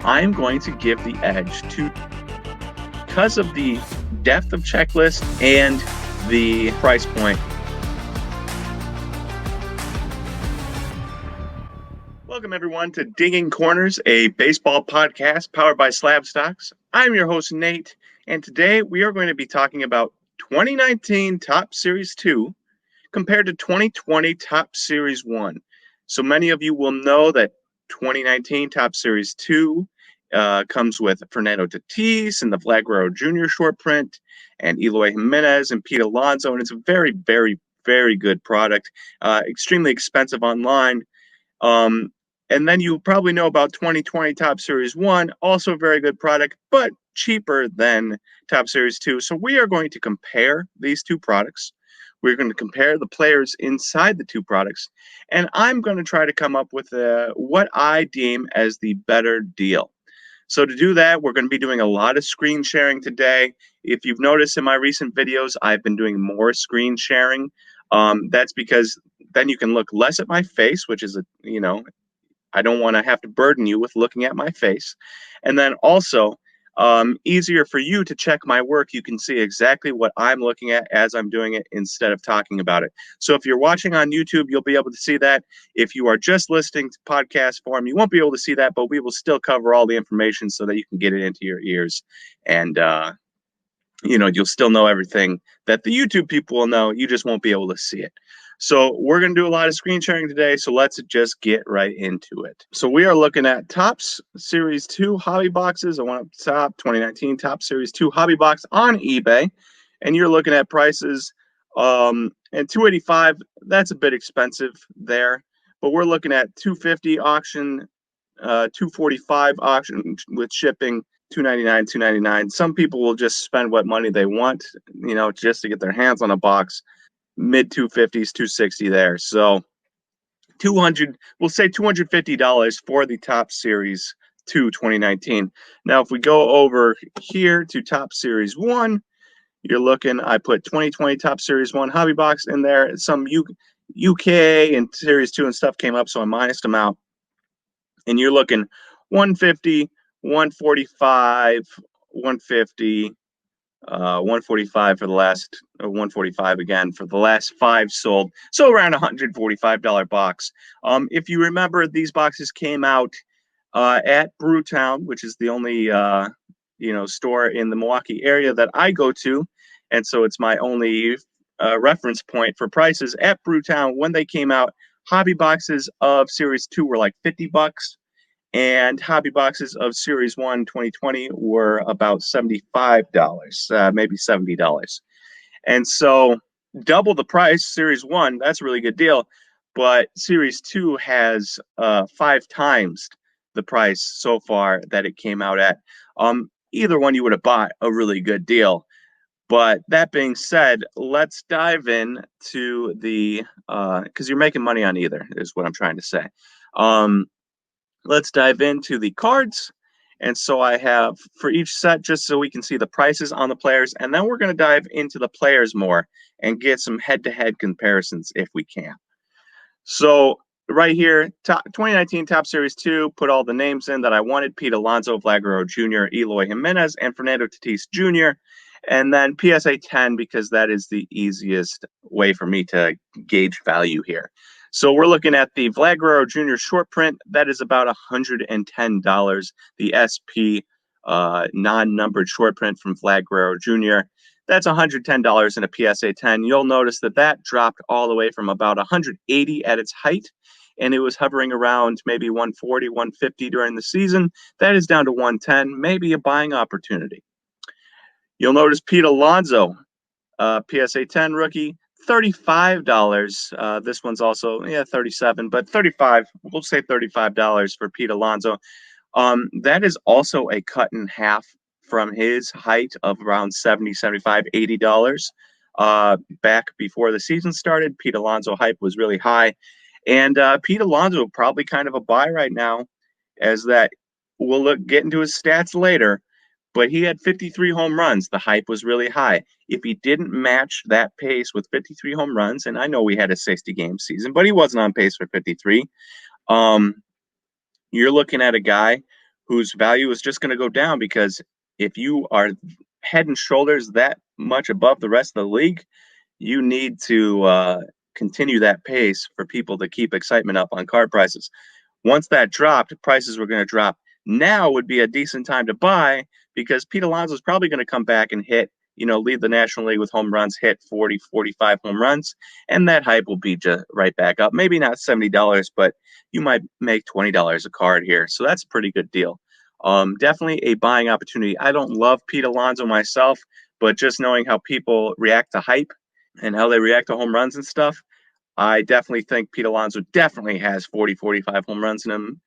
I'm going to give the edge to, because of the depth of checklist and the price point. Welcome, everyone, to Digging Corners, a baseball podcast powered by Slab Stocks. I'm your host, Nate, and today we are going to be talking about 2019 Topps Series 2 compared to 2020 Topps Series 1. So many of you will know that 2019 Topps Series 2 comes with Fernando Tatis and the Guerrero Jr. short print and Eloy Jimenez and Pete Alonso, and it's a very, very, very good product, extremely expensive online. And then you probably know about 2020 Topps Series 1, also a very good product, but cheaper than Topps Series 2. So we are going to compare these two products. We're going to compare the players inside the two products, and I'm going to try to come up with what I deem as the better deal. So to do that, we're going to be doing a lot of screen sharing today. If you've noticed in my recent videos, I've been doing more screen sharing. That's because then you can look less at my face, which is, I don't want to have to burden you with looking at my face. And then also, easier for you to check my work. You can see exactly what I'm looking at as I'm doing it instead of talking about it. So if you're watching on YouTube, you'll be able to see that. If you are just listening to podcast form, you won't be able to see that, but we will still cover all the information so that you can get it into your ears. And, you'll still know everything that the YouTube people will know. You just won't be able to see it. So we're going to do a lot of screen sharing today, so let's just get right into it. So we are looking at Topps Series 2 hobby boxes. I want up top 2019 Topps Series 2 hobby box on eBay, and you're looking at prices. And $285, that's a bit expensive there, but we're looking at $250 auction, $245 auction with shipping, $299, $299. Some people will just spend what money they want, just to get their hands on a box. Mid 250s, 260 there. So we'll say $250 for the Topps Series 2 2019. Now, if we go over here to Topps Series 1, you're looking, I put 2020 Topps Series 1 hobby box in there. Some UK and Series 2 and stuff came up, so I minused them out. And you're looking 150, 145, 150, 145 for the last, 145 again for the last 5 sold, so around $145 box. If you remember, these boxes came out at Brewtown, which is the only store in the Milwaukee area that I go to, and so it's my only reference point for prices. At Brewtown, when they came out, hobby boxes of Series 2 were like $50. And hobby boxes of Series 1 2020 were about $75, maybe $70. And so double the price, Series 1, that's a really good deal. But Series 2 has 5 times the price so far that it came out at. Either one you would have bought a really good deal. But that being said, let's dive in to the, because you're making money on either, is what I'm trying to say. Let's dive into the cards. And so I have for each set, just so we can see the prices on the players. And then we're going to dive into the players more and get some head-to-head comparisons if we can. So right here, 2019 Topps Series 2, put all the names in that I wanted. Pete Alonso, Guerrero Jr., Eloy Jimenez, and Fernando Tatis Jr. And then PSA 10, because that is the easiest way for me to gauge value here. So we're looking at the Guerrero Jr. short print. That is about $110. The SP non-numbered short print from Guerrero Jr. That's $110 in a PSA 10. You'll notice that dropped all the way from about 180 at its height, and it was hovering around maybe 140, 150 during the season. That is down to 110, maybe a buying opportunity. You'll notice Pete Alonso, PSA 10 rookie, $35. This one's also, $37, but $35. We'll say $35 for Pete Alonso. That is also a cut in half from his height of around $70, $75, $80. Back before the season started, Pete Alonso hype was really high. And Pete Alonso probably kind of a buy right now, as that we'll get into his stats later. But he had 53 home runs. The hype was really high. If he didn't match that pace with 53 home runs, and I know we had a 60-game season, but he wasn't on pace for 53, you're looking at a guy whose value is just going to go down because if you are head and shoulders that much above the rest of the league, you need to continue that pace for people to keep excitement up on card prices. Once that dropped, prices were going to drop. Now would be a decent time to buy because Pete Alonso is probably going to come back and hit, lead the National League with home runs, hit 40, 45 home runs, and that hype will be just right back up. Maybe not $70, but you might make $20 a card here. So that's a pretty good deal. Definitely a buying opportunity. I don't love Pete Alonso myself, but just knowing how people react to hype and how they react to home runs and stuff, I definitely think Pete Alonso definitely has 40, 45 home runs in him.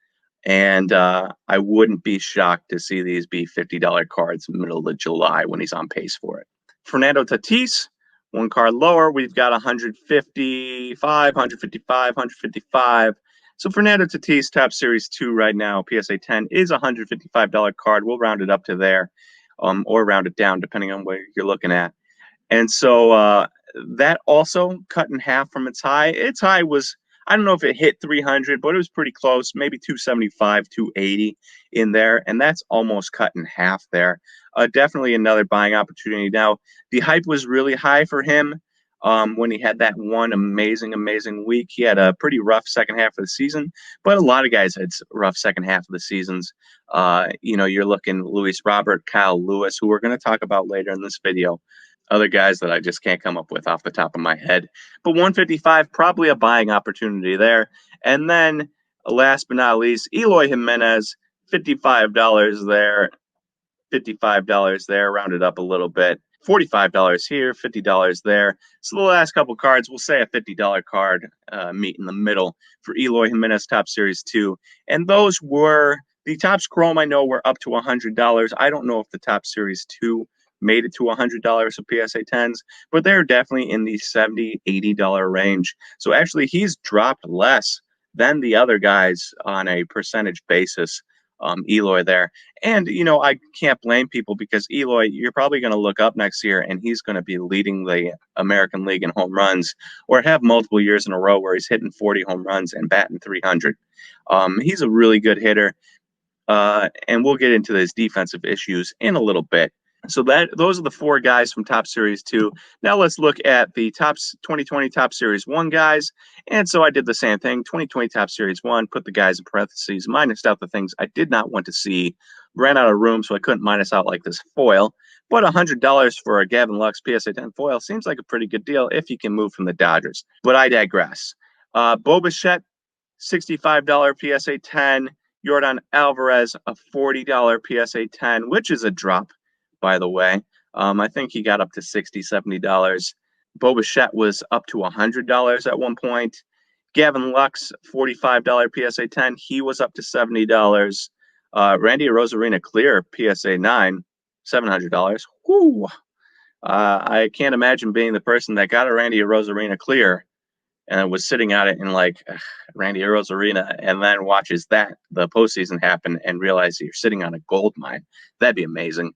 And I wouldn't be shocked to see these be $50 cards in the middle of July when he's on pace for it. Fernando Tatis, one card lower, we've got 155, 155, 155. So Fernando Tatis, top series 2 right now, PSA 10 is a $155 card. We'll round it up to there or round it down depending on where you're looking at. And so that also cut in half from its high. Its high was, I don't know if it hit 300, but it was pretty close, maybe 275, 280 in there. And that's almost cut in half there. Definitely another buying opportunity. Now, the hype was really high for him when he had that one amazing week. He had a pretty rough second half of the season, but a lot of guys had rough second half of the seasons. You're looking Luis Robert, Kyle Lewis, who we're going to talk about later in this video. Other guys that I just can't come up with off the top of my head. But 155, probably a buying opportunity there. And then last but not least, Eloy Jimenez, $55 there. $55 there, rounded up a little bit. $45 here, $50 there. So the last couple cards, we'll say a $50 card, meet in the middle for Eloy Jimenez Top Series 2. And those were, the Topps Chrome I know were up to $100. I don't know if the Top Series 2 made it to $100 of PSA 10s, but they're definitely in the $70, $80 range. So actually he's dropped less than the other guys on a percentage basis, Eloy there. And, I can't blame people because Eloy, you're probably going to look up next year and he's going to be leading the American League in home runs or have multiple years in a row where he's hitting 40 home runs and batting 300. He's a really good hitter. And we'll get into his defensive issues in a little bit. So those are the 4 guys from Top Series 2. Now let's look at the 2020 Top Series 1 guys. And so I did the same thing. 2020 Top Series 1, put the guys in parentheses, minused out the things I did not want to see. Ran out of room, so I couldn't minus out like this foil. But $100 for a Gavin Lux PSA 10 foil seems like a pretty good deal if you can move from the Dodgers. But I digress. Bichette, $65 PSA 10. Yordan Alvarez, a $40 PSA 10, which is a drop, by the way. I think he got up to $60, $70. Bichette was up to $100 at one point. Gavin Lux, $45 PSA 10. He was up to $70. Randy Arozarena Clear, PSA 9, $700. Whoo! I can't imagine being the person that got a Randy Arozarena Clear and was sitting at it in like Randy Arozarena and then watches the postseason happen and realize you're sitting on a gold mine. That'd be amazing.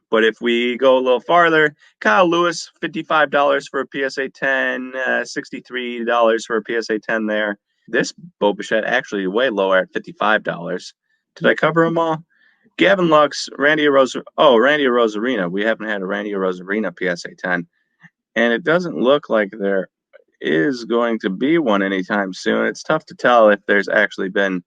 But if we go a little farther, Kyle Lewis, $55 for a PSA 10, $63 for a PSA 10 there. This Bichette actually way lower at $55. Did I cover them all? Gavin Lux, Randy Arozarena. We haven't had a Randy Arozarena PSA 10. And it doesn't look like there is going to be one anytime soon. It's tough to tell if there's actually been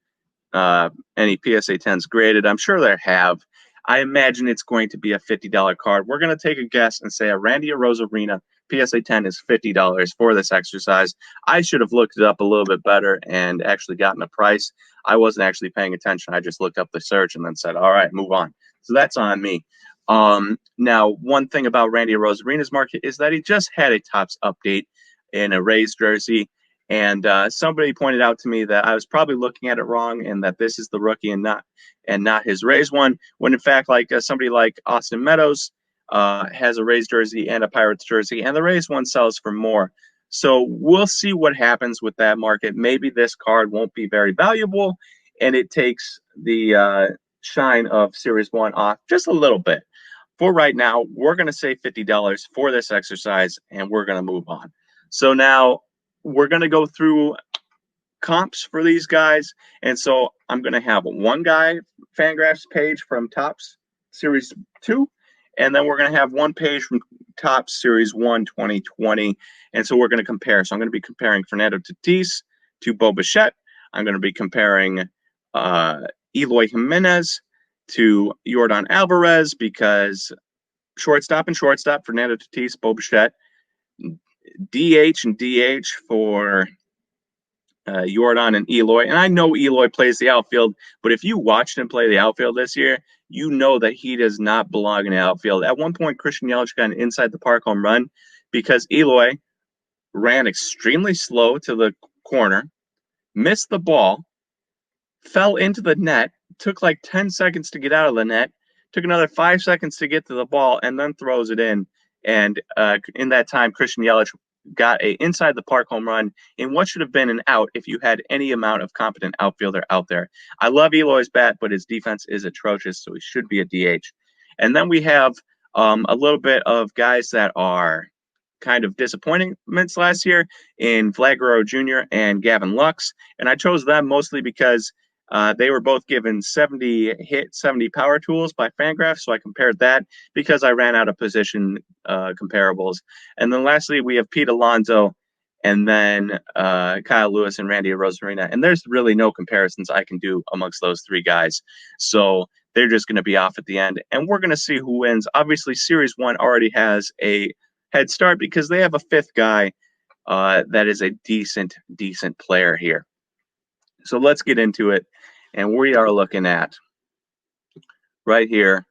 any PSA 10s graded. I'm sure there have. I imagine it's going to be a $50 card. We're going to take a guess and say a Randy Arozarena PSA 10 is $50 for this exercise. I should have looked it up a little bit better and actually gotten a price. I wasn't actually paying attention. I just looked up the search and then said, all right, move on. So that's on me. Now, one thing about Randy Arozarena's market is that he just had a Topps update in a Rays jersey. And somebody pointed out to me that I was probably looking at it wrong and that this is the rookie and not his Rays one, when in fact, like somebody like Austin Meadows has a Rays jersey and a Pirates jersey, and the Rays one sells for more. So we'll see what happens with that market. Maybe this card won't be very valuable, and it takes the shine of Series 1 off just a little bit. For right now, we're going to say $50 for this exercise, and we're going to move on. So now we're going to go through comps for these guys. And so I'm going to have one guy, Fangraphs page from Topps Series 2, and then we're going to have one page from Topps Series 1 2020. And so we're going to compare. So I'm going to be comparing Fernando Tatis to Bo Bichette. I'm going to be comparing Eloy Jimenez to Yordan Alvarez because shortstop and shortstop, Fernando Tatis, Bo Bichette. DH and DH for Yordan and Eloy. And I know Eloy plays the outfield, but if you watched him play the outfield this year, you know that he does not belong in the outfield. At one point, Christian Yelich got an inside the park home run because Eloy ran extremely slow to the corner, missed the ball, fell into the net, took like 10 seconds to get out of the net, took another 5 seconds to get to the ball, and then throws it in. And in that time, Christian Yelich got a inside the park home run in what should have been an out if you had any amount of competent outfielder out there. I love Eloy's bat, but his defense is atrocious, so he should be a DH. And then we have a little bit of guys that are kind of disappointments last year in Guerrero Jr. and Gavin Lux. And I chose them mostly because they were both given 70 power tools by Fangraphs, so I compared that because I ran out of position comparables. And then lastly, we have Pete Alonso, and then Kyle Lewis and Randy Arozarena. And there's really no comparisons I can do amongst those three guys. So they're just going to be off at the end, and we're going to see who wins. Obviously, Series 1 already has a head start because they have a fifth guy that is a decent player here. So let's get into it. And we are looking at right here.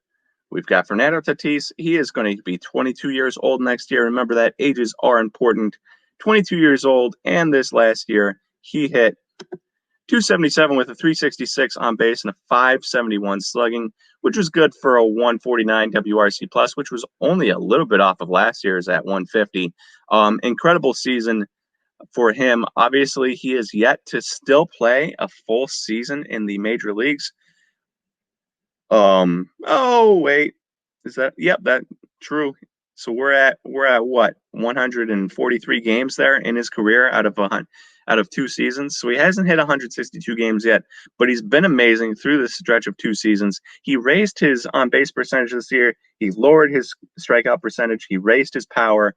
We've got Fernando Tatis. He is going to be 22 years old next year. Remember that ages are important. 22 years old. And this last year, he hit 277 with a 366 on base and a 571 slugging, which was good for a 149 WRC plus, which was only a little bit off of last year's at 150. Incredible season for him. Obviously, he is yet to still play a full season in the major leagues. Oh wait, is that? Yep, that true. So we're at what, 143 games there in his career out of 2 seasons. So he hasn't hit 162 games yet, but he's been amazing through this stretch of 2 seasons. He raised his on base percentage this year. He lowered his strikeout percentage. He raised his power.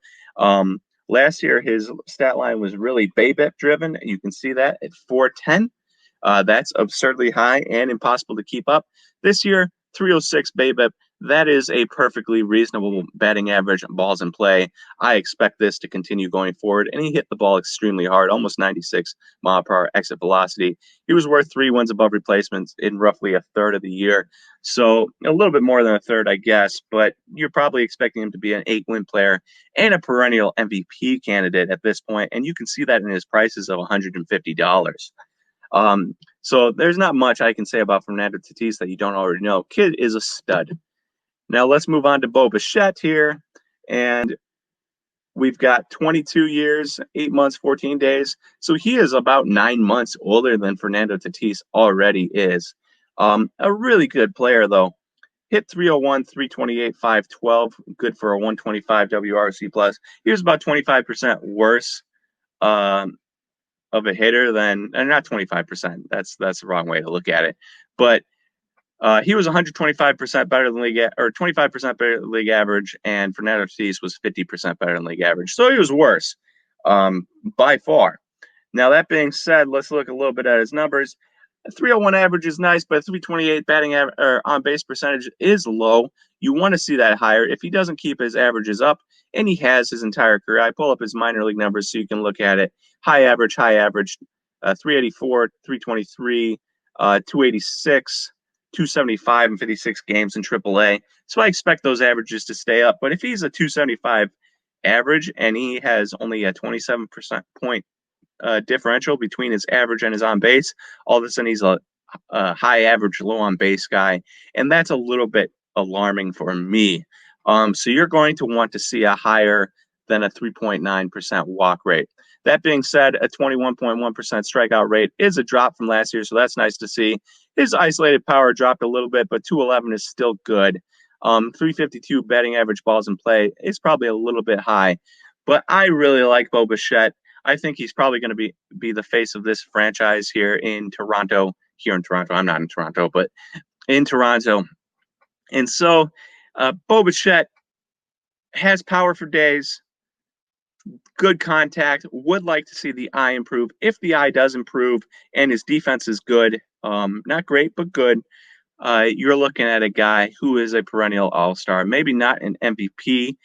Last year, his stat line was really BABIP driven. You can see that at 410. That's absurdly high and impossible to keep up. This year, 306 BABIP. That is a perfectly reasonable batting average, balls in play. I expect this to continue going forward. And he hit the ball extremely hard, almost 96 mile per hour exit velocity. He was worth 3 wins above replacements in roughly a third of the year. So a little bit more than a third, I guess, but you're probably expecting him to be an 8-win player and a perennial MVP candidate at this point. And you can see that in his prices of $150. So there's not much I can say about Fernando Tatis that you don't already know. Kid is a stud. Now let's move on to Bo Bichette here. And we've got 22 years, 8 months, 14 days. So he is about 9 months older than Fernando Tatis already is. A really good player, though. Hit 301, 328, 512. Good for a 125 WRC plus. He was about 25% worse of a hitter than, and not 25%. That's the wrong way to look at it. But he was 125% better than league, or 25% better than league average, and Fernando Tatis was 50% better than league average. So he was worse by far. Now, that being said, let's look a little bit at his numbers. A 301 average is nice, but 328 batting or on base percentage is low. You want to see that higher. If he doesn't keep his averages up, and he has his entire career, I pull up his minor league numbers so you can look at it. High average, 384, 323, 286, 275 in 56 games in AAA. So I expect those averages to stay up. But if he's a 275 average and he has only a 27% point differential between his average and his on base, all of a sudden he's a high average, low on base guy, and that's a little bit alarming for me. So you're going to want to see a higher than a 3.9% walk rate. That being said, a 21.1% strikeout rate is a drop from last year, so that's nice to see. His isolated power dropped a little bit, but 211 is still good. 352 batting average balls in play is probably a little bit high, but I really like Bo Bichette. I think he's probably going to be the face of this franchise here in Toronto. Here in Toronto, I'm not in Toronto, but in Toronto. And so, Bichette has power for days, good contact. Would like to see the eye improve. If the eye does improve and his defense is good, not great but good, you're looking at a guy who is a perennial all-star. Maybe not an MVP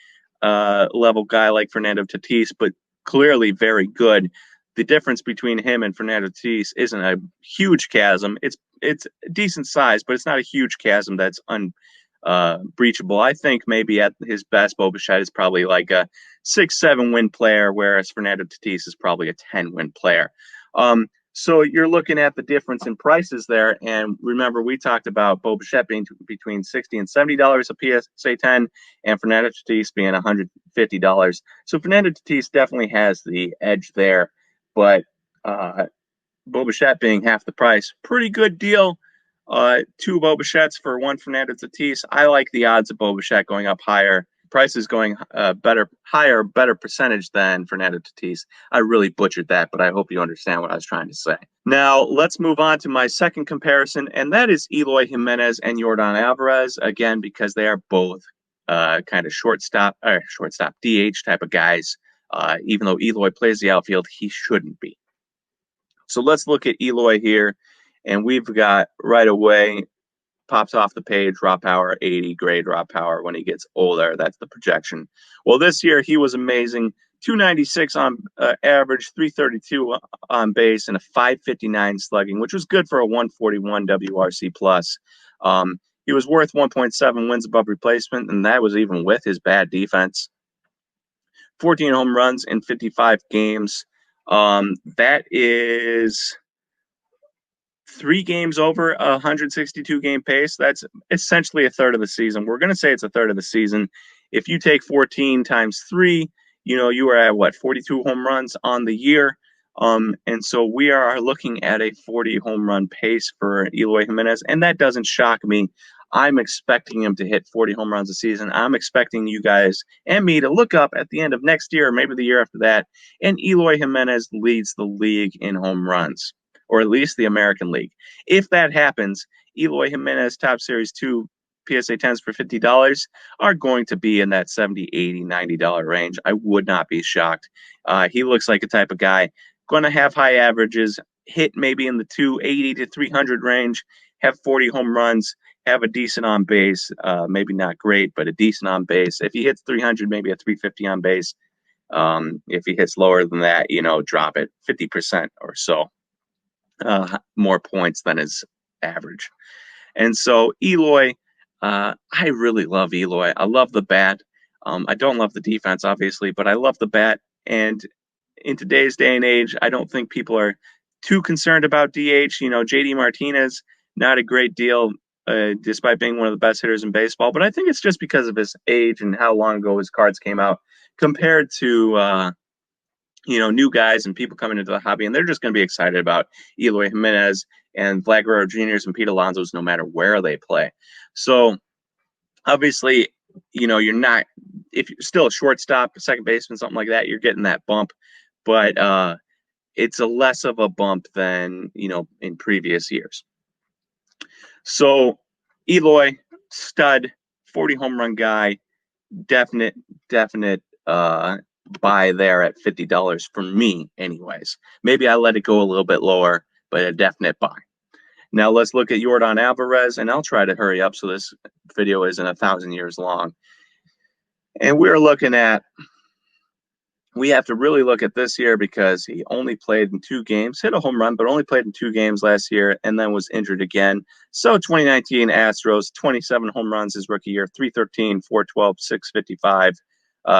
level guy like Fernando Tatis, but clearly very good. The difference between him and Fernando Tatis isn't a huge chasm. It's decent size, but it's not a huge chasm that's breachable. I think maybe at his best, Bichette is probably like a 6-7 win player, whereas Fernando Tatis is probably a 10-win player. So you're looking at the difference in prices there, and remember we talked about Bichette being between $60 and $70 a PSA 10, and Fernando Tatis being $150. So Fernando Tatis definitely has the edge there, but Bichette being half the price, pretty good deal. Two Bichettes for one Fernando Tatis. I like the odds of Bichette going up higher. Price is going better percentage than Fernando Tatis. I really butchered that, but I hope you understand what I was trying to say. Now, let's move on to my second comparison, and that is Eloy Jimenez and Yordan Alvarez, again, because they are both kind of shortstop DH type of guys. Even though Eloy plays the outfield, he shouldn't be. So let's look at Eloy here, and we've got right away, pops off the page, raw power 80, grade raw power when he gets older. That's the projection. Well, this year he was amazing. 296 on average, 332 on base, and a 559 slugging, which was good for a 141 WRC plus. He was worth 1.7 wins above replacement, and that was even with his bad defense. 14 home runs in 55 games. That is 3 games over a 162 game pace. That's essentially a third of the season. We're going to say it's a third of the season. If you take 14 times 3, you are at 42 home runs on the year. And so we are looking at a 40 home run pace for Eloy Jimenez, and that doesn't shock me. I'm expecting him to hit 40 home runs a season. I'm expecting you guys and me to look up at the end of next year, or maybe the year after that, and Eloy Jimenez leads the league in home runs, or at least the American League. If that happens, Eloy Jimenez Top Series 2 PSA 10s for $50 are going to be in that $70, $80, $90 range. I would not be shocked. He looks like a type of guy going to have high averages, hit maybe in the 280 to 300 range, have 40 home runs, have a decent on base, maybe not great, but a decent on base. If he hits 300, maybe a 350 on base. If he hits lower than that, drop it 50% or so. More points than his average. And so Eloy, I really love Eloy. I love the bat. I don't love the defense, obviously, but I love the bat. And in today's day and age, I don't think people are too concerned about DH. JD Martinez, not a great deal, despite being one of the best hitters in baseball. But I think it's just because of his age and how long ago his cards came out compared to new guys and people coming into the hobby, and they're just going to be excited about Eloy Jimenez and Guerrero Jr.'s and Pete Alonso's no matter where they play. So obviously, you're not, if you're still a shortstop, a second baseman, something like that, you're getting that bump, but it's a less of a bump than, in previous years. So Eloy, stud, 40 home run guy, definite buy there at $50 for me anyways. Maybe I let it go a little bit lower, but a definite buy. Now let's look at Yordan Alvarez, and I'll try to hurry up so this video isn't 1,000 years long. And we're looking at, we have to really look at this year because he only played in 2 games, hit a home run, but only played in 2 games last year and then was injured again. So 2019 Astros, 27 home runs his rookie year, 313, 412, 655.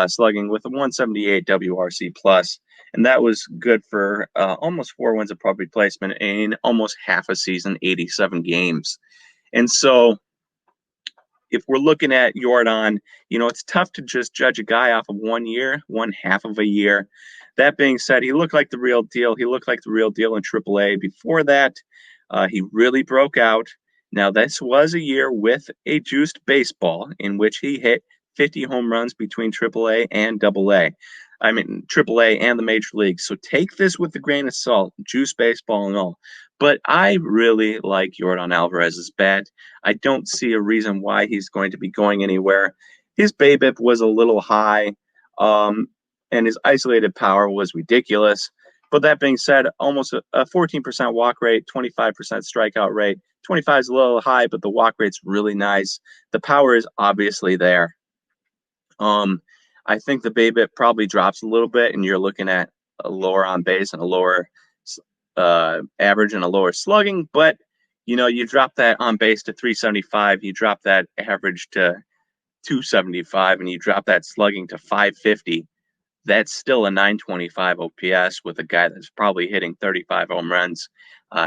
Slugging with a 178 WRC plus, and that was good for almost 4 wins above replacement in almost half a season, 87 games. And so if we're looking at Yordan, it's tough to just judge a guy off of 1 year, 1/2 of a year. That being said, he looked like the real deal. He looked like the real deal in AAA. Before that, he really broke out. Now, this was a year with a juiced baseball in which he hit 50 home runs between AAA and AA. I mean, AAA and the major leagues. So take this with a grain of salt, juice baseball and all. But I really like Yordan Alvarez's bat. I don't see a reason why he's going to be going anywhere. His BABIP was a little high, and his isolated power was ridiculous. But that being said, almost a 14% walk rate, 25% strikeout rate. 25 is a little high, but the walk rate's really nice. The power is obviously there. I think the BABIP probably drops a little bit, and you're looking at a lower on base and a lower average and a lower slugging. But you drop that on base to 375, you drop that average to 275, and you drop that slugging to 550. That's still a 925 OPS with a guy that's probably hitting 35 home runs.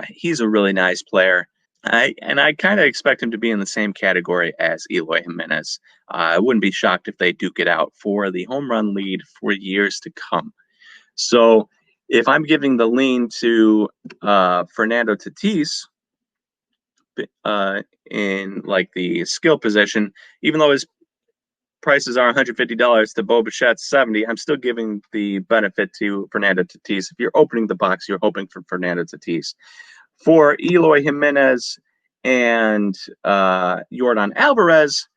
He's a really nice player. I kind of expect him to be in the same category as Eloy Jimenez. I wouldn't be shocked if they duke it out for the home run lead for years to come. So if I'm giving the lean to Fernando Tatis in like the skill position, even though his prices are $150 to Bichette $70, I'm still giving the benefit to Fernando Tatis. If you're opening the box, you're hoping for Fernando Tatis. For Eloy Jimenez and Yordan Alvarez,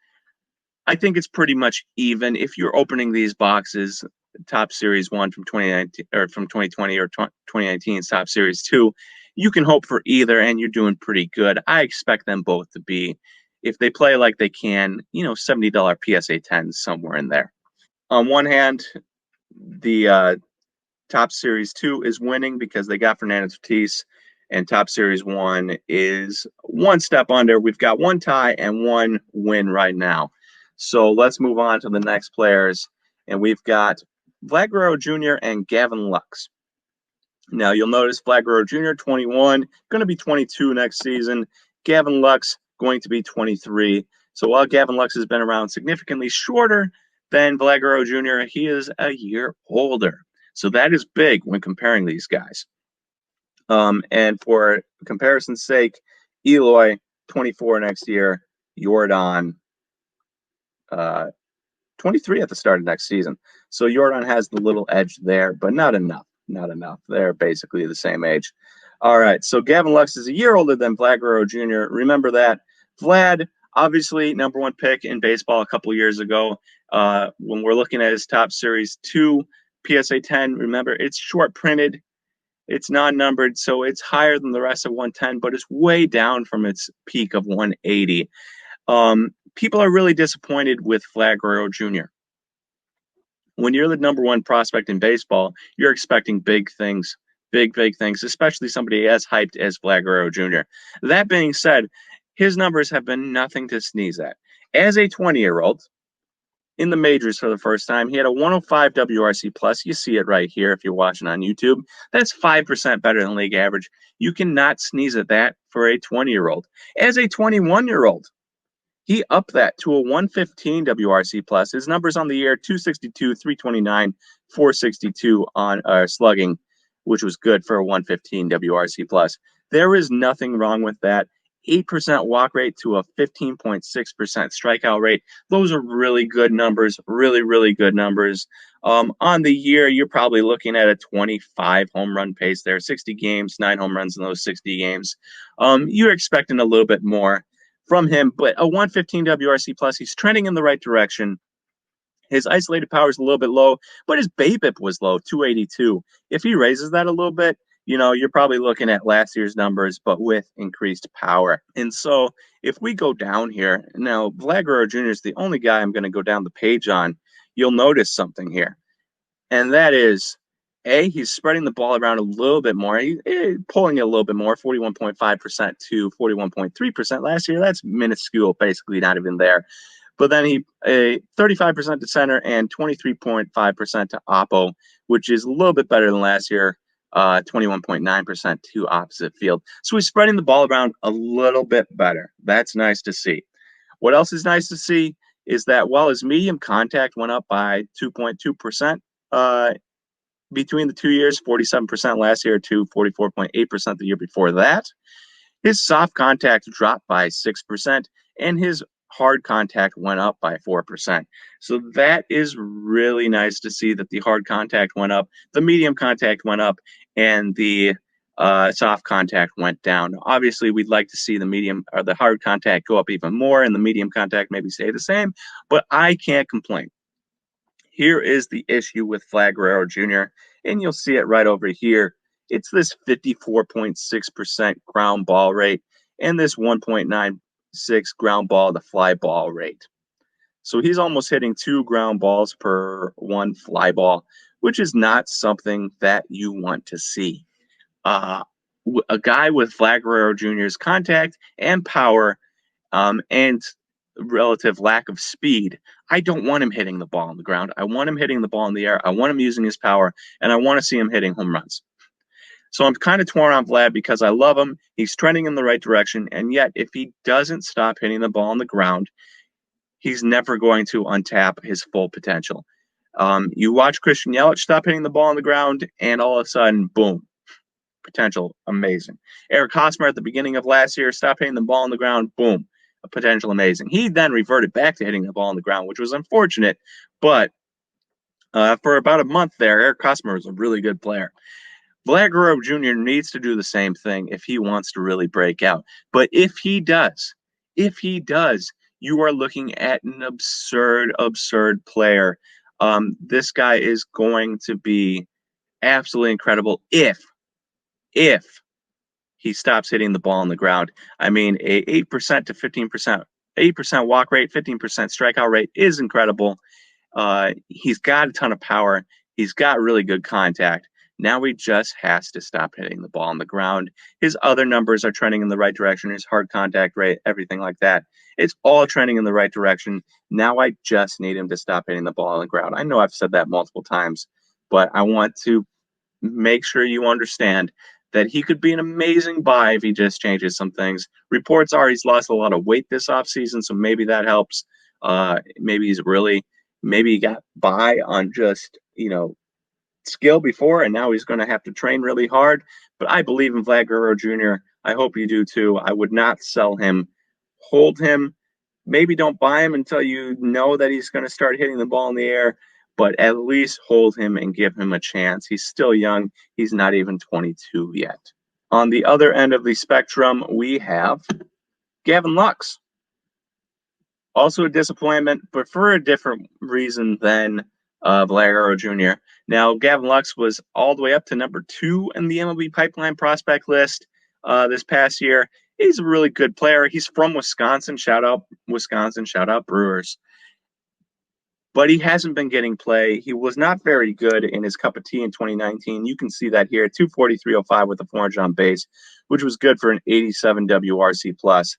I think it's pretty much even. If you're opening these boxes, Top Series 1 from 2019 or from 2020 or 2019's Top Series 2, you can hope for either, and you're doing pretty good. I expect them both to be, if they play like they can, $70 PSA 10s somewhere in there. On one hand, the Top Series 2 is winning because they got Fernando Tatis, and Top Series 1 is one step under. We've got one tie and one win right now. So let's move on to the next players, and we've got Vlad Guerrero Jr. and Gavin Lux. Now, you'll notice Vlad Guerrero Jr., 21, going to be 22 next season. Gavin Lux, going to be 23. So while Gavin Lux has been around significantly shorter than Vlad Guerrero Jr., he is a year older. So that is big when comparing these guys. And for comparison's sake, Eloy, 24 next year, Yordan, 23 at the start of next season. So Yordan has the little edge there, but not enough. Not enough. They're basically the same age. All right, so Gavin Lux is a year older than Vlad Guerrero Jr. Remember that. Vlad, obviously, number one pick in baseball a couple years ago. When we're looking at his Top Series 2 PSA 10, remember, it's short printed. It's non-numbered, so it's higher than the rest of 110, but it's way down from its peak of 180. People are really disappointed with Vlad Guerrero Jr. When you're the number one prospect in baseball, you're expecting big things, big things, especially somebody as hyped as Vlad Guerrero Jr. That being said, his numbers have been nothing to sneeze at. As a 20-year-old, in the majors for the first time, he had a 105 WRC plus. You see it right here if you're watching on YouTube. That's 5% better than league average. You cannot sneeze at that for a 20-year-old. As a 21-year-old, he upped that to a 115 WRC plus. His numbers on the year: 262, 329, 462 on slugging, which was good for a 115 WRC plus. There is nothing wrong with that. 8% walk rate to a 15.6% strikeout rate. Those are really good numbers, really good numbers. On the year, you're probably looking at a 25 home run pace there, 60 games, 9 home runs in those 60 games. You're expecting a little bit more from him, but a 115 WRC plus, he's trending in the right direction. His isolated power is a little bit low, but his BABIP was low, 282. If he raises that a little bit, you're probably looking at last year's numbers, but with increased power. And so if we go down here, now Vlad Guerrero Jr. is the only guy I'm going to go down the page on. You'll notice something here, and that is, he's spreading the ball around a little bit more. He's pulling it a little bit more, 41.5% to 41.3% last year. That's minuscule, basically not even there. But then he 35% to center and 23.5% to oppo, which is a little bit better than last year, 21.9% to opposite field. So he's spreading the ball around a little bit better. That's nice to see. What else is nice to see is that while his medium contact went up by 2.2%, between the 2 years, 47% last year to 44.8% the year before that, his soft contact dropped by 6%, and his hard contact went up by 4%. So that is really nice to see that the hard contact went up, the medium contact went up, and the soft contact went down. Obviously, we'd like to see the medium or the hard contact go up even more and the medium contact maybe stay the same, but I can't complain. Here is the issue with Guerrero Jr., and you'll see it right over here. It's this 54.6% ground ball rate and this 1.96 ground ball to fly ball rate. So he's almost hitting 2 ground balls per 1 fly ball, which is not something that you want to see. A guy with Guerrero Jr.'s contact and power and relative lack of speed, I don't want him hitting the ball on the ground. I want him hitting the ball in the air. I want him using his power, and I want to see him hitting home runs. So I'm kind of torn on Vlad because I love him. He's trending in the right direction, and yet if he doesn't stop hitting the ball on the ground, he's never going to untap his full potential. You watch Christian Yelich stop hitting the ball on the ground, and all of a sudden, boom, potential amazing. Eric Hosmer at the beginning of last year stopped hitting the ball on the ground, boom, a potential amazing. He then reverted back to hitting the ball on the ground, which was unfortunate, but for about a month there, Eric Hosmer was a really good player. Guerrero Jr. needs to do the same thing if he wants to really break out. But if he does, you are looking at an absurd player. This guy is going to be absolutely incredible if he stops hitting the ball on the ground. I mean, a 8% to 15%, 8% walk rate, 15% strikeout rate is incredible. He's got a ton of power. He's got really good contact. Now he just has to stop hitting the ball on the ground. His other numbers are trending in the right direction. His hard contact rate, everything like that. It's all trending in the right direction. Now I just need him to stop hitting the ball on the ground. I know I've said that multiple times, but I want to make sure you understand that he could be an amazing buy if he just changes some things. Reports are he's lost a lot of weight this offseason, so maybe that helps. Maybe he got by on just, skill before, and now he's going to have to train really hard. But I believe in Guerrero Jr. I hope you do too. I would not sell him. Hold him. Maybe don't buy him until you know that he's going to start hitting the ball in the air, but at least hold him and give him a chance. He's still young. He's not even 22 yet. On the other end of the spectrum, we have Gavin Lux. Also a disappointment, but for a different reason than Guerrero Jr. Now, Gavin Lux was all the way up to number 2 in the MLB pipeline prospect list this past year. He's a really good player. He's from Wisconsin. Shout out Wisconsin. Shout out Brewers. But he hasn't been getting play. He was not very good in his cup of tea in 2019. You can see that here, 243.05 with a 400 on base, which was good for an 87 WRC plus.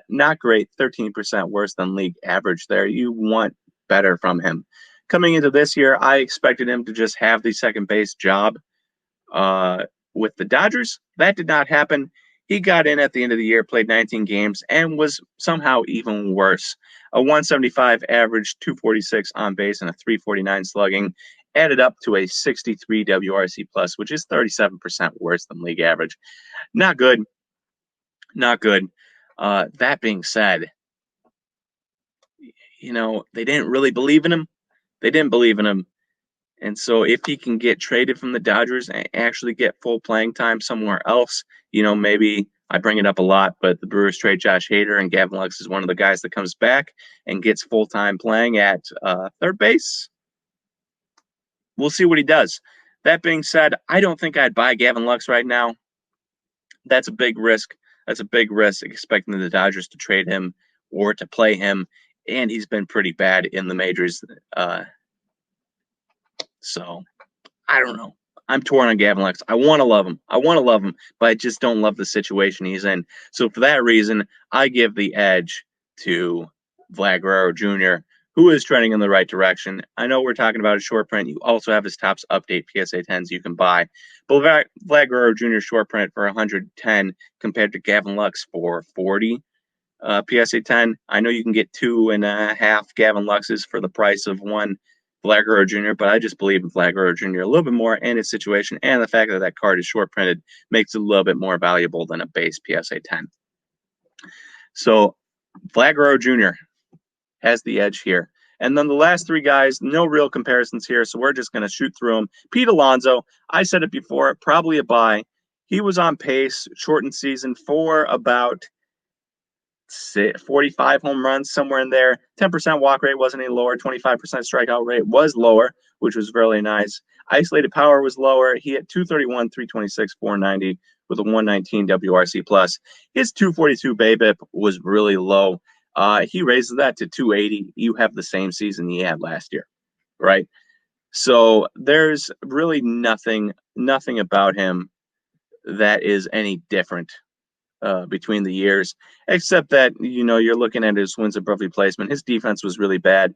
Not great, 13% worse than league average there. You want better from him. Coming into this year, I expected him to just have the second base job with the Dodgers. That did not happen. He got in at the end of the year, played 19 games, and was somehow even worse. A 175 average, 246 on base, and a 349 slugging added up to a 63 WRC plus, which is 37% worse than league average. Not good. Not good. That being said, they didn't really believe in him. They didn't believe in him. And so if he can get traded from the Dodgers and actually get full playing time somewhere else, maybe I bring it up a lot, but the Brewers trade Josh Hader, and Gavin Lux is one of the guys that comes back and gets full-time playing at third base. We'll see what he does. That being said, I don't think I'd buy Gavin Lux right now. That's a big risk. That's a big risk, expecting the Dodgers to trade him or to play him, and he's been pretty bad in the majors. So I don't know. I'm torn on Gavin Lux. I want to love him. But I just don't love the situation he's in. So for that reason, I give the edge to Guerrero Jr., who is trending in the right direction. I know we're talking about a short print. You also have his Topps Update PSA 10s you can buy. But Guerrero Jr. short print for 110 compared to Gavin Lux for 40 PSA 10. I know you can get 2.5 Gavin Luxes for the price of one Guerrero Jr., but I just believe in Guerrero Jr. a little bit more in his situation, and the fact that that card is short printed makes it a little bit more valuable than a base PSA 10. So Guerrero Jr. has the edge here. And then the last three guys, no real comparisons here, so we're just going to shoot through them. Pete Alonso, I said it before, probably a buy. He was on pace, shortened season, for about 45 home runs, somewhere in there. 10% walk rate wasn't any lower. 25% strikeout rate was lower, which was really nice. Isolated power was lower. He hit 231, 326, 490 with a 119 WRC plus. His 242 BABIP was really low. He raises that to 280. You have the same season he had last year, right? So there's really nothing about him that is any different between the years, except that you're looking at his wins above replacement. His defense was really bad,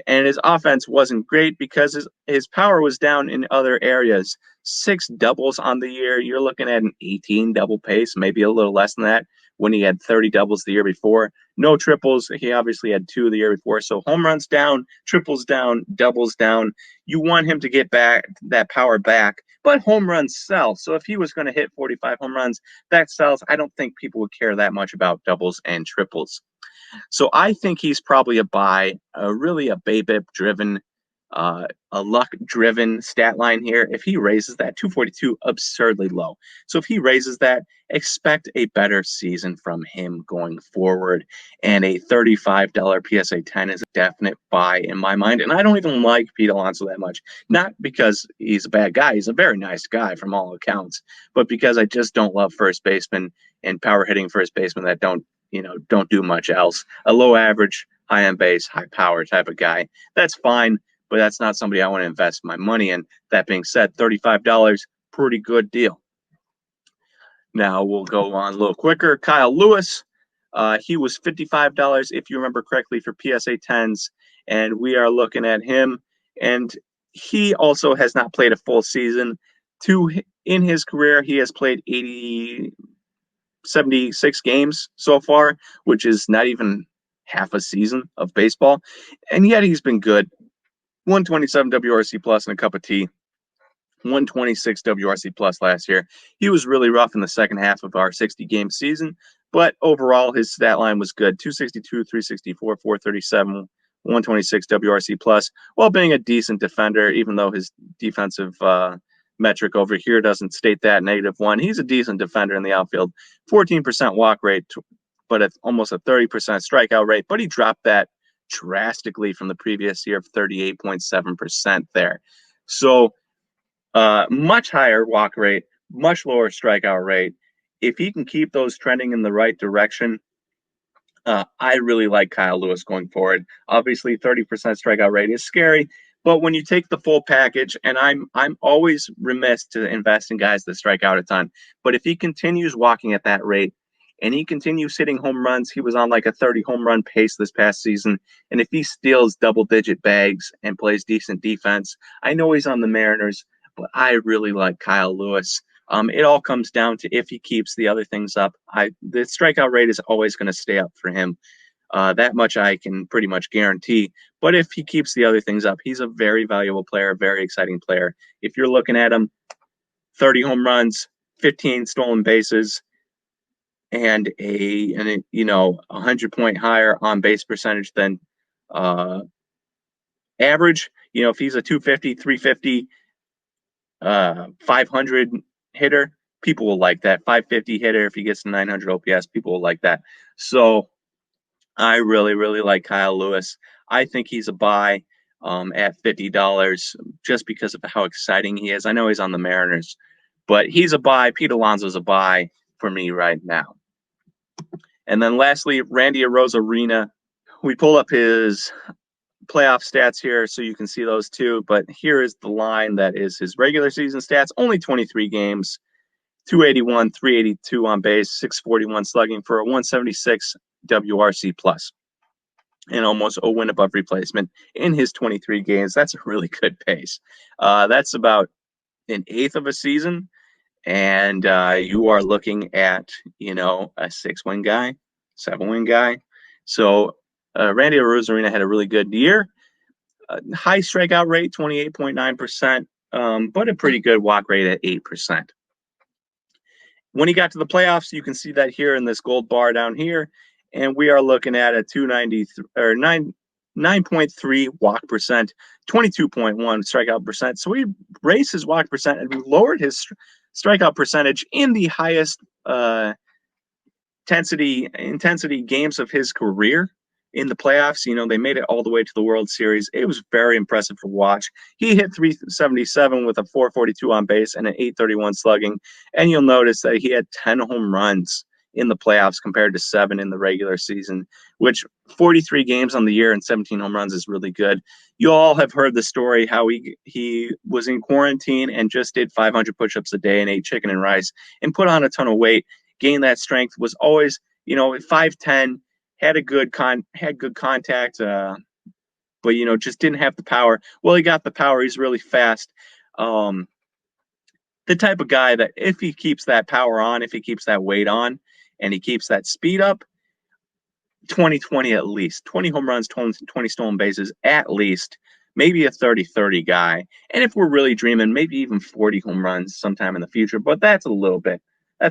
and his offense wasn't great because his power was down in other areas. 6 doubles on the year. You're looking at an 18 double pace, maybe a little less than that when he had 30 doubles the year before. No triples. He obviously had 2 the year before. So home runs down, triples down, doubles down. You want him to get back that power back, but home runs sell. So if he was going to hit 45 home runs, that sells. I don't think people would care that much about doubles and triples. So I think he's probably a buy, really a BABIP driven, a luck driven stat line here. If he raises that, 242, absurdly low. So if he raises that, expect a better season from him going forward. And a $35 PSA 10 is a definite buy in my mind. And I don't even like Pete Alonso that much. Not because he's a bad guy. He's a very nice guy from all accounts. But because I just don't love first basemen and power hitting first basemen that don't do much else. A low average, high on base, high power type of guy. That's fine, but that's not somebody I want to invest my money in. That being said, $35, pretty good deal. Now we'll go on a little quicker. Kyle Lewis, he was $55, if you remember correctly, for PSA 10s, and we are looking at him. And he also has not played a full season. In his career, he has played 76 games so far, which is not even half a season of baseball. And yet he's been good. 127 WRC plus and a cup of tea. 126 WRC plus last year. He was really rough in the second half of our 60-game season, but overall his stat line was good. 262, 364, 437, 126 WRC plus, while being a decent defender, even though his defensive metric over here doesn't state that, -1. He's a decent defender in the outfield. 14% walk rate, but it's almost a 30% strikeout rate, but he dropped that drastically from the previous year of 38.7% there. So much higher walk rate, much lower strikeout rate. If he can keep those trending in the right direction, I really like Kyle Lewis going forward. Obviously, 30% strikeout rate is scary, but when you take the full package, and I'm always remiss to invest in guys that strike out a ton, but if he continues walking at that rate and he continues hitting home runs, he was on like a 30 home run pace this past season, and if he steals double-digit bags and plays decent defense, I know he's on the Mariners, but I really like Kyle Lewis. It all comes down to if he keeps the other things up. The strikeout rate is always going to stay up for him. That much I can pretty much guarantee. But if he keeps the other things up, he's a very valuable player, very exciting player. If you're looking at him, 30 home runs, 15 stolen bases, and a 100-point higher on base percentage than average. If he's a 250, 350, 500 hitter, people will like that. 550 hitter, if he gets to 900 OPS, people will like that. So I really, really like Kyle Lewis. I think he's a buy at $50 just because of how exciting he is. I know he's on the Mariners, but he's a buy. Pete Alonso's a buy for me right now. And then lastly, Randy Arozarena. We pull up his playoff stats here so you can see those too, but here is the line that is his regular season stats. Only 23 games, 281, 382 on base, 641 slugging for a 176 WRC plus, and almost a win above replacement in his 23 games. That's a really good pace. That's about an eighth of a season, and you are looking at a 6-win guy, 7-win guy. So Randy Arozarena had a really good year. High strikeout rate, 28.9%, but a pretty good walk rate at 8%. When he got to the playoffs, you can see that here in this gold bar down here. and we are looking at a 290 or 9.3 walk percent, 22.1 strikeout percent. So we raised his walk percent and we lowered his strikeout percentage in the highest intensity games of his career in the playoffs. You know, they made it all the way to the World Series. It was very impressive to watch. He hit 377 with a 442 on base and an 831 slugging. And you'll notice that he had 10 home runs in the playoffs compared to 7 in the regular season, which 43 games on the year and 17 home runs is really good. You all have heard the story how he was in quarantine and just did 500 push-ups a day and ate chicken and rice and put on a ton of weight. Gained that strength, was always, 5'10", had good contact, but just didn't have the power. Well, he got the power. He's really fast. The type of guy that if he keeps that power on, if he keeps that weight on, and he keeps that speed up, 2020 at least, 20 home runs, 20 stolen bases at least, maybe a 30-30 guy. And if we're really dreaming, maybe even 40 home runs sometime in the future, but that's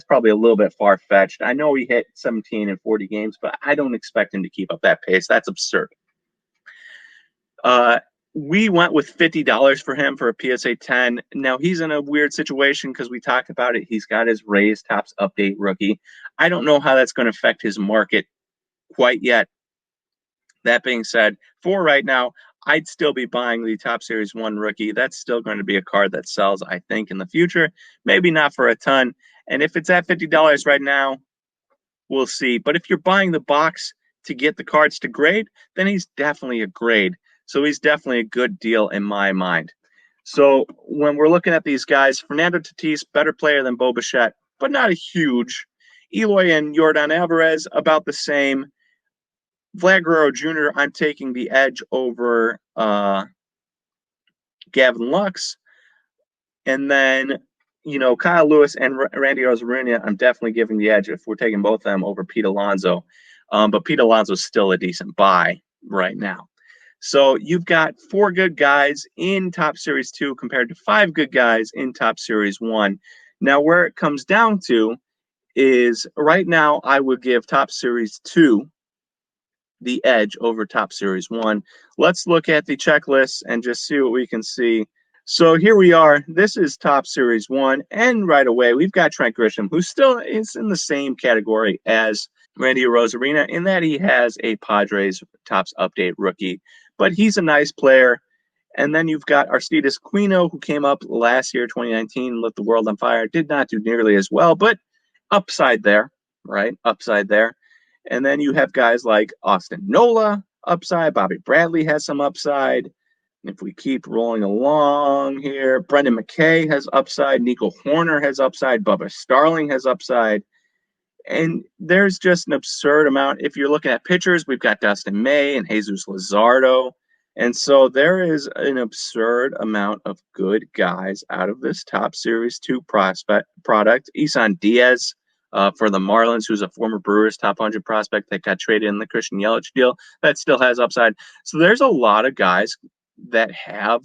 probably a little bit far-fetched. I know he hit 17 in 40 games, but I don't expect him to keep up that pace. That's absurd. We went with $50 for him for a PSA 10. Now, he's in a weird situation because we talked about it. He's got his Rays Topps Update rookie. I don't know how that's going to affect his market quite yet. That being said, for right now, I'd still be buying the Topps Series 1 rookie. That's still going to be a card that sells, I think, in the future. Maybe not for a ton. And if it's at $50 right now, we'll see. But if you're buying the box to get the cards to grade, then he's definitely a grade. So he's definitely a good deal in my mind. So when we're looking at these guys, Fernando Tatis, better player than Bo Bichette, but not a huge. Eloy and Yordan Alvarez, about the same. Vlad Guerrero Jr., I'm taking the edge over Gavin Lux. And then, Kyle Lewis and Randy Arozarena, I'm definitely giving the edge if we're taking both of them over Pete Alonso. But Pete Alonso is still a decent buy right now. So you've got 4 good guys in Topps Series 2 compared to 5 good guys in Topps Series 1. Now, where it comes down to is right now I would give Topps Series 2 the edge over Topps Series 1. Let's look at the checklist and just see what we can see. So here we are. This is Topps Series 1, and right away we've got Trent Grisham, who still is in the same category as Randy Arozarena in that he has a Padres Topps Update rookie, but he's a nice player. And then you've got Aristides Aquino, who came up last year, 2019, lit the world on fire. Did not do nearly as well, but upside there, right? Upside there. And then you have guys like Austin Nola, upside. Bobby Bradley has some upside. If we keep rolling along here, Brendan McKay has upside. Nico Horner has upside. Bubba Starling has upside. And there's just an absurd amount. If you're looking at pitchers, we've got Dustin May and Jesus Luzardo. And so there is an absurd amount of good guys out of this Topps Series 2 product. Isan Diaz for the Marlins, who's a former Brewers top 100 prospect that got traded in the Christian Yelich deal, that still has upside. So there's a lot of guys that have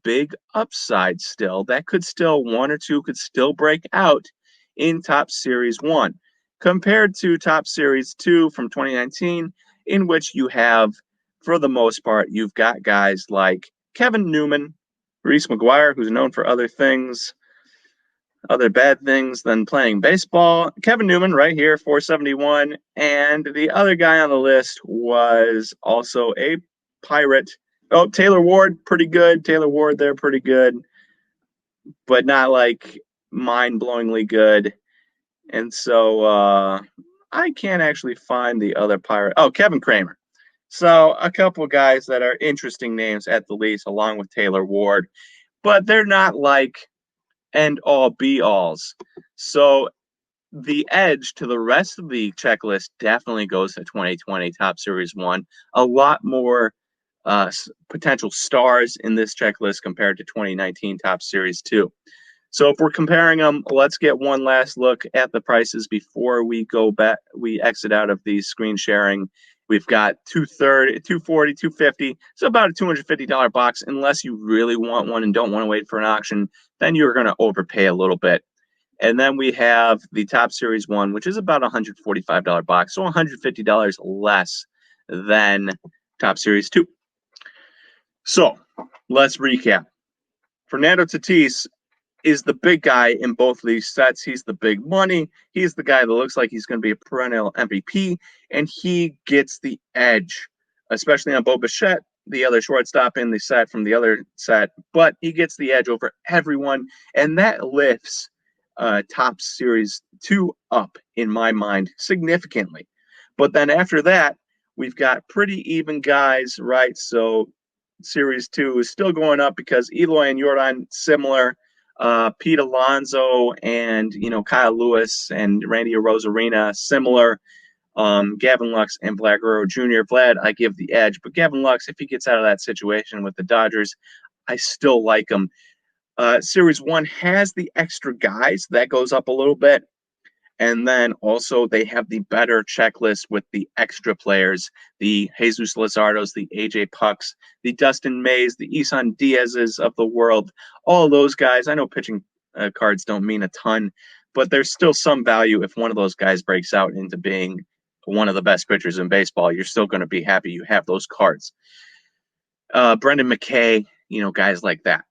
big upside still that could still, 1 or 2 could still break out in Topps Series 1. Compared to Topps Series 2 from 2019, in which you have, for the most part, you've got guys like Kevin Newman, Reese McGuire, who's known for other bad things than playing baseball. Kevin Newman right here, 471. And the other guy on the list was also a Pirate. Oh, Taylor Ward, pretty good. Taylor Ward there, pretty good. But not like mind-blowingly good. And so I can't actually find the other Pirate. Oh, Kevin Kramer. So a couple guys that are interesting names at the least, along with Taylor Ward. But they're not like end-all, be-alls. So the edge to the rest of the checklist definitely goes to 2020 Topps Series 1. A lot more potential stars in this checklist compared to 2019 Topps Series 2. So if we're comparing them, let's get one last look at the prices before we go back. We exit out of the screen sharing. We've got $230, $240, $250. So about a $250 box. Unless you really want one and don't want to wait for an auction, then you're going to overpay a little bit. And then we have the Top Series 1, which is about $145 box, so $150 less than Top Series 2. So let's recap. Fernando Tatis is the big guy in both of these sets. He's the big money. He's the guy that looks like he's going to be a perennial MVP, and he gets the edge, especially on Bichette, the other shortstop in the set from the other set. But he gets the edge over everyone, and that lifts Top Series 2 up, in my mind, significantly. But then after that, we've got pretty even guys, right? So Series 2 is still going up because Eloy and Jordan similar. Pete Alonso and Kyle Lewis and Randy Arozarena similar. Gavin Lux and Vlad Guerrero Jr. Vlad, I give the edge, but Gavin Lux, if he gets out of that situation with the Dodgers, I still like him. Series 1 has the extra guys. That goes up a little bit. And then also they have the better checklist with the extra players, the Jesus Luzardos, the AJ Pucks, the Dustin Mays, the Isan Diaz's of the world, all those guys. I know pitching cards don't mean a ton, but there's still some value if one of those guys breaks out into being one of the best pitchers in baseball. You're still going to be happy you have those cards. Brendan McKay, guys like that.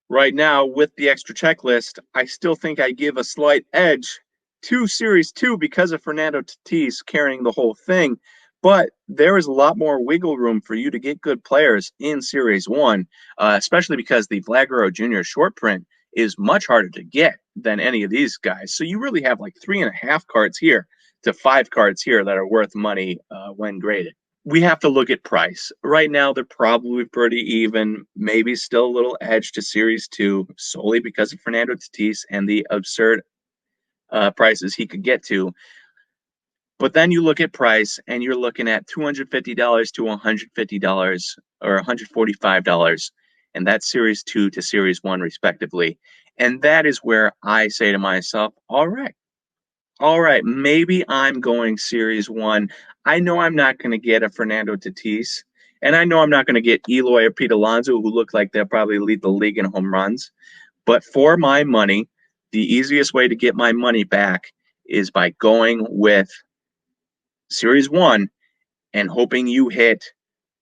Right now, with the extra checklist, I still think I give a slight edge to Series 2 because of Fernando Tatis carrying the whole thing. But there is a lot more wiggle room for you to get good players in Series 1, especially because the Vlad Guerrero Jr. short print is much harder to get than any of these guys. So you really have like 3.5 cards here to 5 cards here that are worth money when graded. We have to look at price. Right now, they're probably pretty even, maybe still a little edge to Series 2, solely because of Fernando Tatis and the absurd prices he could get to. But then you look at price, and you're looking at $250 to $150 or $145, and that's Series 2 to Series 1, respectively. And that is where I say to myself, all right, maybe I'm going Series 1. I know I'm not going to get a Fernando Tatis, and I know I'm not going to get Eloy or Pete Alonso, who look like they'll probably lead the league in home runs. But for my money, the easiest way to get my money back is by going with Series 1 and hoping you hit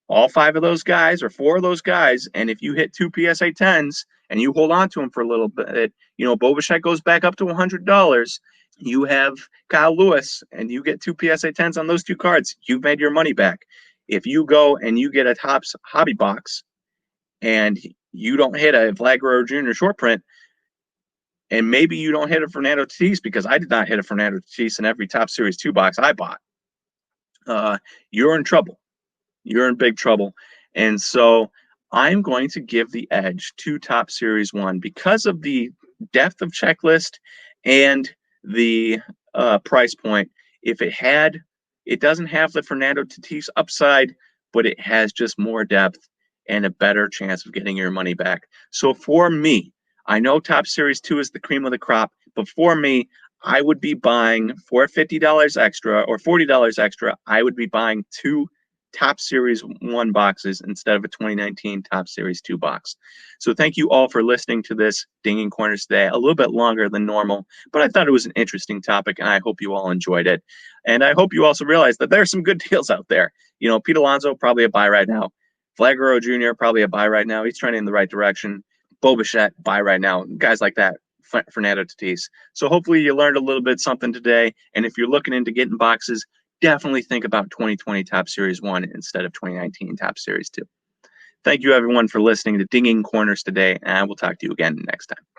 all 5 of those guys or 4 of those guys. And if you hit 2 PSA 10s and you hold on to them for a little bit, Bichette goes back up to $100. You have Kyle Lewis and you get 2 PSA 10s on those 2 cards. You've made your money back. If you go and you get a Topps hobby box and you don't hit a Vlad Guerrero Jr. short print, and maybe you don't hit a Fernando Tatis, because I did not hit a Fernando Tatis in every Top Series 2 box I bought, you're in trouble. You're in big trouble. And so I'm going to give the edge to Top Series 1 because of the depth of checklist and the price point. If it doesn't have the Fernando Tatis upside, but it has just more depth and a better chance of getting your money back. So for me, I know Top Series 2 is the cream of the crop, but for me, I would be buying for $50 extra or $40 extra. I would be buying 2 Top Series 1 boxes instead of a 2019 Top Series 2 box. So thank you all for listening to this Dinging Corners today. A little bit longer than normal, but I thought it was an interesting topic, and I hope you all enjoyed it. And I hope you also realize that there's some good deals out there. Pete Alonso, probably a buy right now. Vlad Guerrero Jr., probably a buy right now. He's trending in the right direction. Bichette, buy right now. Guys like that. Fernando Tatis. So hopefully you learned a little bit something today. And if you're looking into getting boxes, definitely think about 2020 Top Series 1 instead of 2019 Top Series 2. Thank you, everyone, for listening to Dinging Corners today, and I will talk to you again next time.